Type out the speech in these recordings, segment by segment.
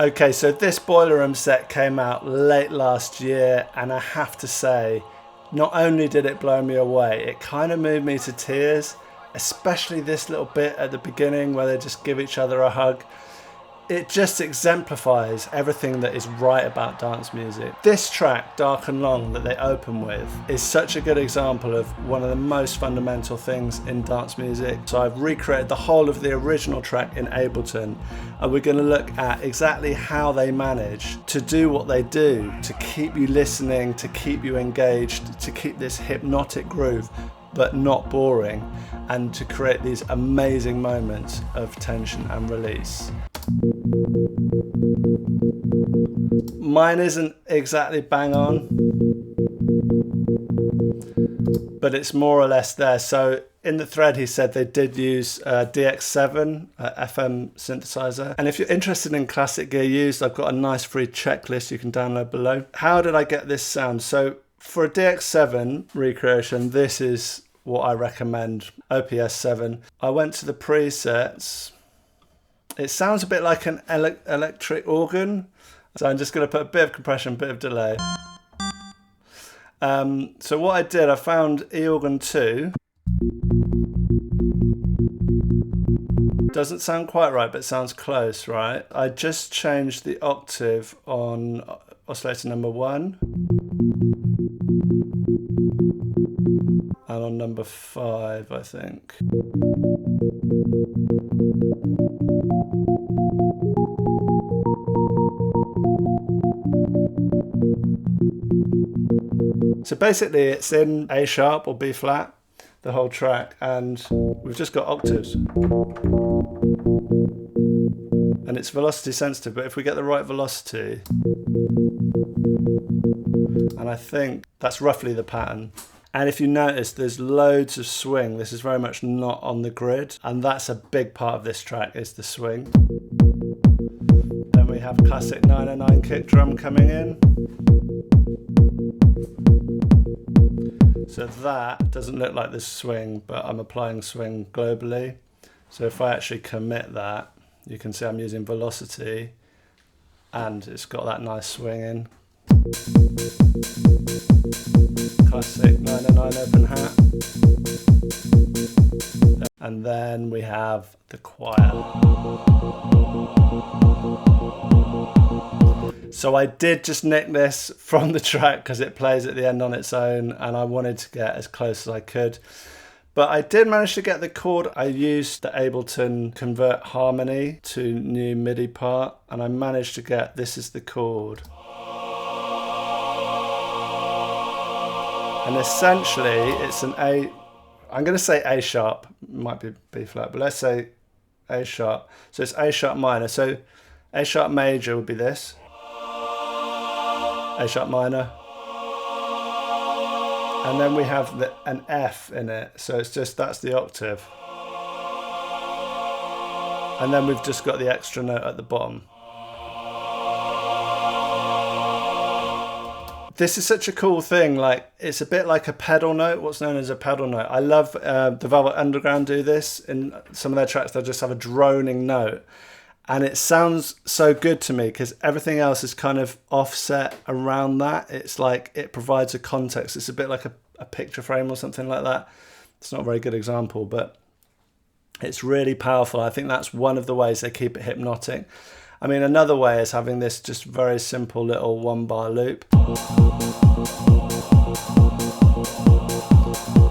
Okay, so this Boiler Room set came out late last year, and I have to say, not only did it blow me away, it kind of moved me to tears, especially this little bit at the beginning where they just give each other a hug. It just exemplifies everything that is right about dance music. This track, Dark and Long, that they open with, is such a good example of one of the most fundamental things in dance music. So I've recreated the whole of the original track in Ableton, and we're going to look at exactly how they manage to do what they do, to keep you listening, to keep you engaged, to keep this hypnotic groove but not boring, and to create these amazing moments of tension and release. Mine isn't exactly bang on, but it's more or less there. So in the thread he said they did use DX7 FM synthesizer, and if you're interested in classic gear used, I've got a nice free checklist you can download below. How did I get this sound? So for a DX7 recreation, this is what I recommend, OPS 7. I went to the presets. It sounds a bit like an electric organ, so I'm just going to put a bit of compression, a bit of delay. So what I did, I found E-organ 2. Doesn't sound quite right, but it sounds close, right? I just changed the octave on oscillator number 1. And on number 5, I think. So basically it's in A sharp or B flat, the whole track, and we've just got octaves. And it's velocity sensitive, but if we get the right velocity, and I think that's roughly the pattern. And if you notice, there's loads of swing. This is very much not on the grid, and that's a big part of this track, is the swing. Then we have classic 909 kick drum coming in. So that doesn't look like this swing, but I'm applying swing globally. So if I actually commit that, you can see I'm using velocity, and it's got that nice swing in. Classic 909 open hat. And then we have the choir. So I did just nick this from the track because it plays at the end on its own, and I wanted to get as close as I could. But I did manage to get the chord. I used the Ableton Convert Harmony to new MIDI part, and I managed to get, this is the chord. And essentially it's an A, I'm going to say A sharp, might be B flat, but let's say A sharp. So it's A sharp minor. So A sharp major would be this. A sharp minor. And then we have an F in it. So it's just, that's the octave. And then we've just got the extra note at the bottom. This is such a cool thing, like it's a bit like a pedal note, what's known as a pedal note. I love the Velvet Underground do this. In some of their tracks they'll just have a droning note, and it sounds so good to me because everything else is kind of offset around that. It's like it provides a context. It's a bit like a picture frame or something like that. It's not a very good example, but it's really powerful. I think that's one of the ways they keep it hypnotic. I mean, another way is having this just very simple little 1-bar loop.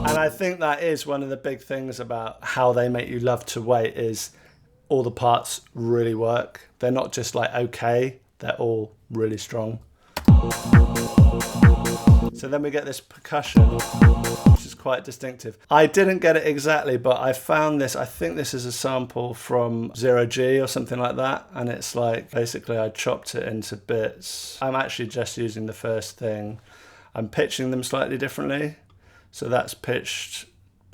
And I think that is one of the big things about how they make you love to wait, is all the parts really work. They're not just like okay, they're all really strong. So then we get this percussion, which is quite distinctive. I didn't get it exactly, but I found this, I think this is a sample from 0G or something like that. And it's like, basically I chopped it into bits. I'm actually just using the first thing. I'm pitching them slightly differently. So that's pitched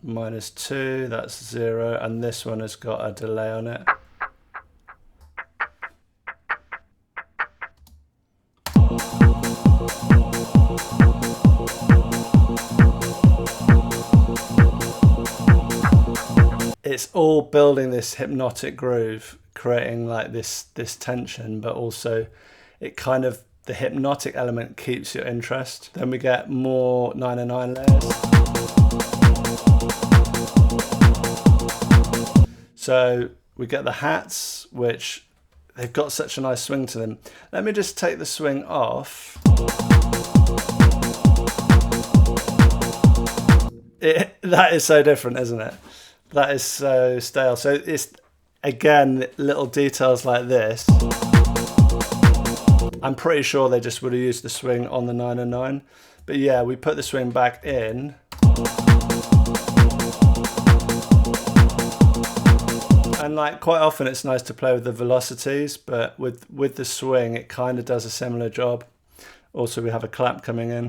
-2, that's 0, and this one has got a delay on it. It's it's all building this hypnotic groove, creating like this tension, but also it kind of, the hypnotic element keeps your interest. Then we get more 909 layers. So we get the hats, which they've got such a nice swing to them. Let me just take the swing off. That is so different, isn't it? That is so stale. So it's, again, little details like this. I'm pretty sure they just would have used the swing on the 909. But yeah, we put the swing back in. And like quite often it's nice to play with the velocities, but with the swing it kind of does a similar job. Also we have a clap coming in.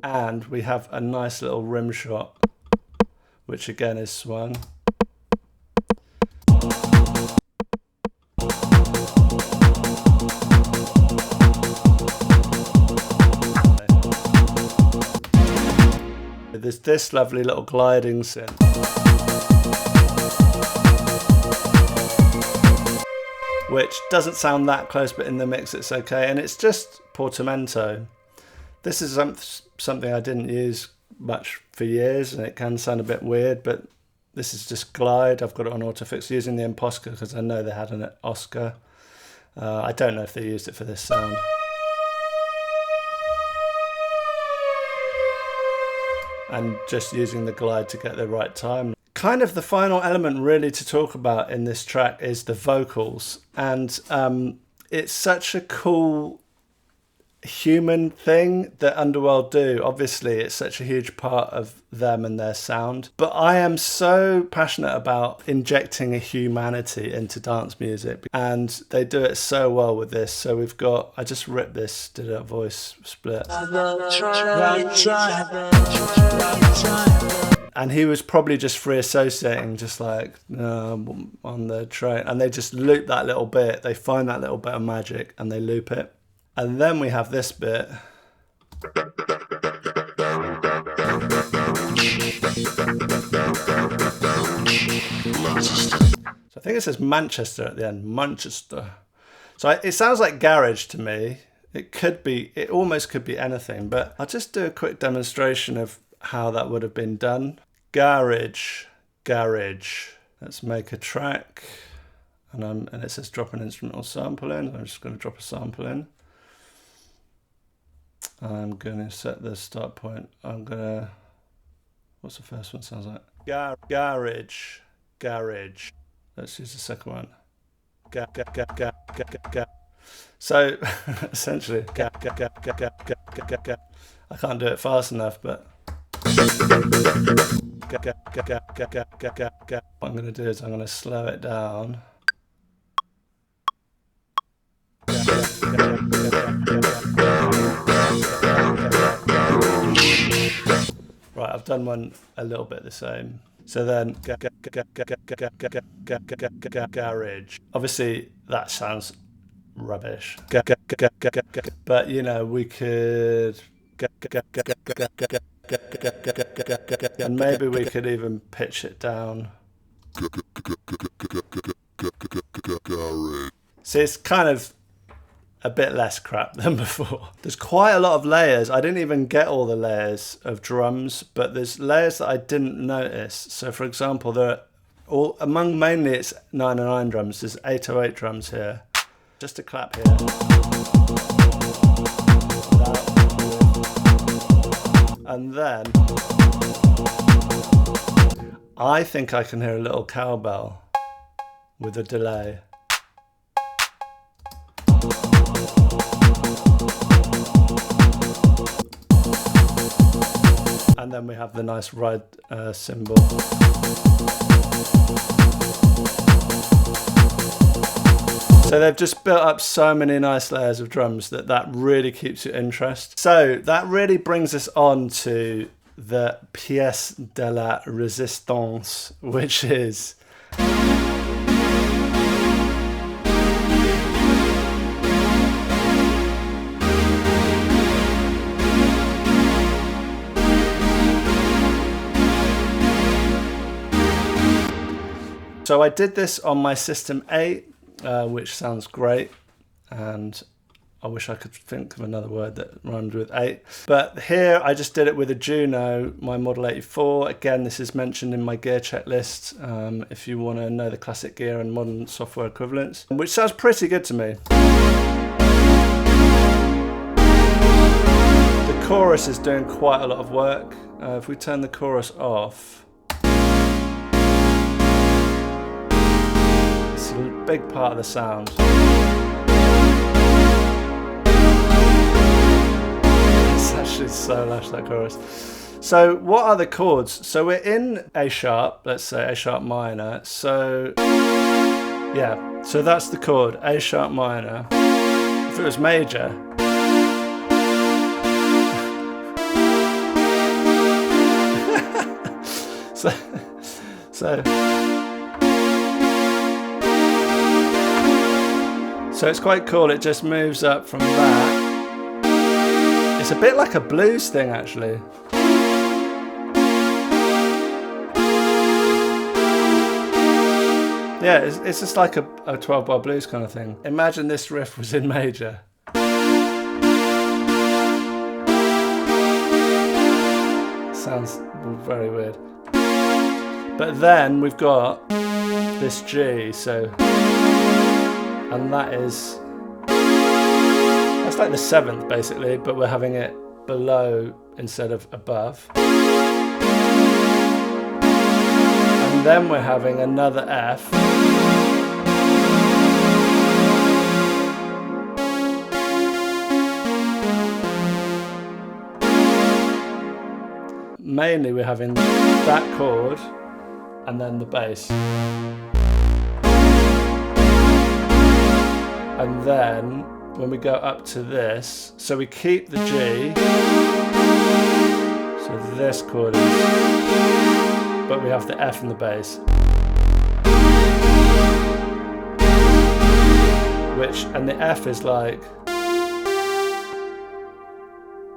And we have a nice little rim shot, which again is swung. There's this lovely little gliding synth, which doesn't sound that close, but in the mix it's okay, and it's just portamento. This is something I didn't use much for years, and it can sound a bit weird, but this is just glide. I've got it on autofix using the Imposca because I know they had an Oscar. I don't know if they used it for this sound. And just using the glide to get the right time. Kind of the final element really to talk about in this track is the vocals. And it's such a cool human thing that Underworld do. Obviously, it's such a huge part of them and their sound. But I am so passionate about injecting a humanity into dance music. And they do it so well with this. So we've got, I just ripped this, did a voice split. And he was probably just free associating, just like on the train. And they just loop that little bit. They find that little bit of magic and they loop it. And then we have this bit. So I think it says Manchester at the end, Manchester. So it sounds like garage to me. It could be, it almost could be anything, but I'll just do a quick demonstration of how that would have been done. Garage. Let's make a track. And it says drop an instrumental sample in. I'm just going to drop a sample in. I'm going to set the start point. I'm going to, what's the first one sounds like? Garage. Let's use the second one. So essentially, I can't do it fast enough, but what I'm going to do is I'm going to slow it down. Right, I've done one a little bit the same. So then, garage. Obviously, that sounds rubbish. But, you know, we could... And maybe we could even pitch it down. See, it's kind of a bit less crap than before. There's quite a lot of layers. I didn't even get all the layers of drums, but there's layers that I didn't notice. So for example, there are all among mainly it's 909 drums, there's 808 drums here. Just a clap here. And then I think I can hear a little cowbell with a delay. And then we have the nice ride cymbal. So they've just built up so many nice layers of drums that really keeps your interest. So that really brings us on to the pièce de la résistance, which is So I did this on my System 8, which sounds great, and I wish I could think of another word that rhymed with 8. But here I just did it with a Juno, my Model 84. Again, this is mentioned in my gear checklist if you want to know the classic gear and modern software equivalents, which sounds pretty good to me. The chorus is doing quite a lot of work. If we turn the chorus off, it's a big part of the sound. It's actually so lush, that chorus. So what are the chords? So we're in A sharp, let's say A sharp minor. So yeah, so that's the chord, A sharp minor. If it was major, so it's quite cool. It just moves up from that. It's a bit like a blues thing, actually. Yeah, it's just like a 12-bar blues kind of thing. Imagine this riff was in major. Sounds very weird. But then we've got this G, so, and that's like the 7th basically, but we're having it below instead of above. And then we're having another F. Mainly we're having that chord and then the bass. And then when we go up to this, so we keep the G, so this chord is, but we have the F and the bass. And the F is like,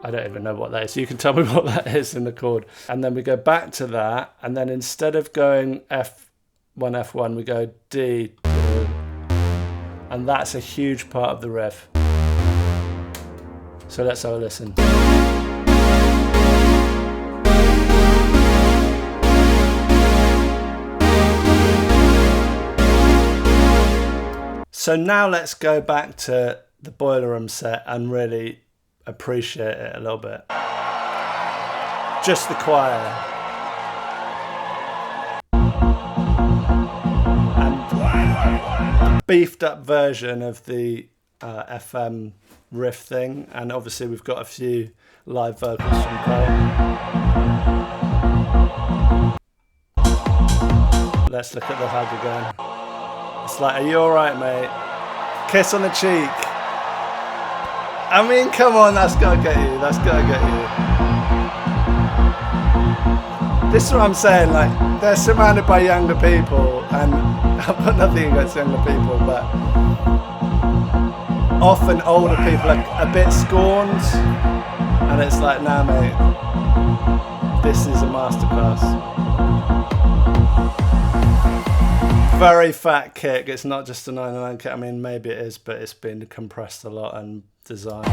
I don't even know what that is, so you can tell me what that is in the chord. And then we go back to that, and then instead of going F1, F1, we go D, and that's a huge part of the riff. So let's have a listen. So now let's go back to the Boiler Room set and really appreciate it a little bit. Just the choir. And beefed up version of the FM riff thing, and obviously we've got a few live vocals from Cole. Let's look at the hug again. It's like, are you alright, mate? Kiss on the cheek. I mean, come on, that's gotta get you. That's gotta get you. This is what I'm saying, like, they're surrounded by younger people, and I've got nothing against younger people, but often older people are a bit scorned, and it's like, nah, mate, this is a masterclass. Very fat kick. It's not just a 909 kick. I mean, maybe it is, but it's been compressed a lot and designed.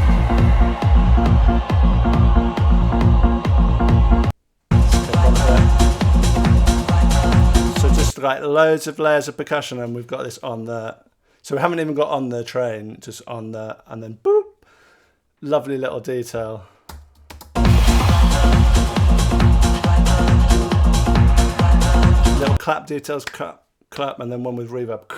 So just like loads of layers of percussion, and we've got this on the. So we haven't even got on the train, just on the, and then boop. Lovely little detail. Little clap details, clap, and then one with reverb.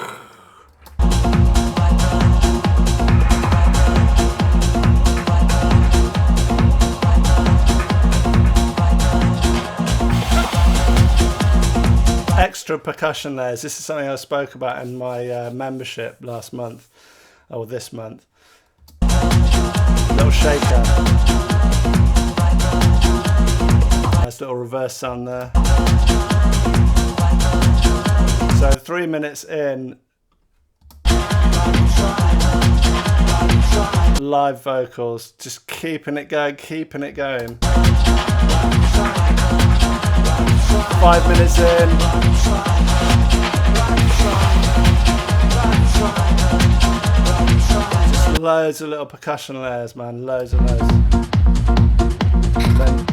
Extra percussion layers. This is something I spoke about in my membership last month, or this month. Little shaker. Nice little reverse sound there. So 3 minutes in, live vocals, just keeping it going, keeping it going. 5 minutes in, loads of little percussion layers, man, loads and loads. Then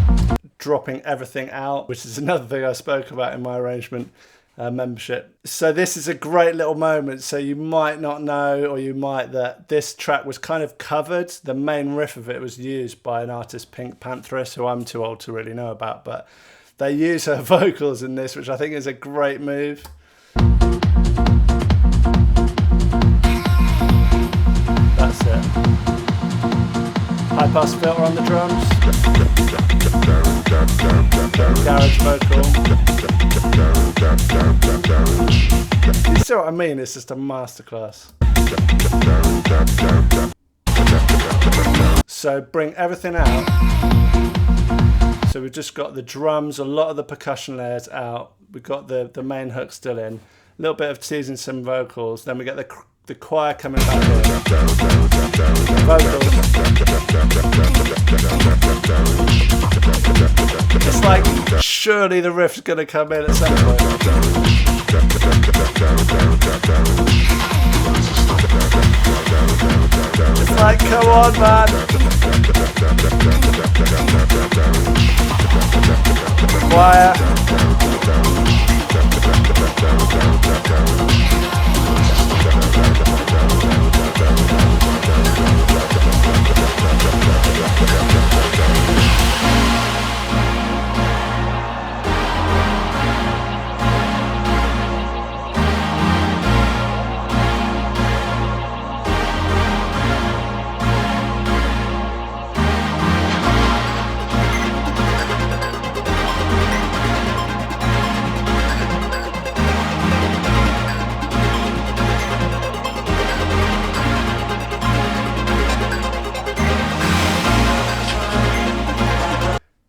dropping everything out, which is another thing I spoke about in my arrangement membership. So this is a great little moment. So you might not know, or you might, that this track was kind of covered. The main riff of it was used by an artist, Pink Pantheress, who I'm too old to really know about, but they use her vocals in this, which I think is a great move. That's it. High pass filter on the drums. Garage vocal. You see what I mean? It's just a masterclass. So bring everything out. So we've just got the drums, a lot of the percussion layers out. We've got the main hook still in. A little bit of teasing some vocals. Then we get the choir coming back in. Vocals. It's like, surely the riff's going to come in at some point. It's like, come on, man. Choir.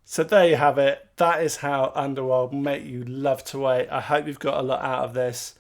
So there you have it. That is how Underworld make you love to wait. I hope you've got a lot out of this.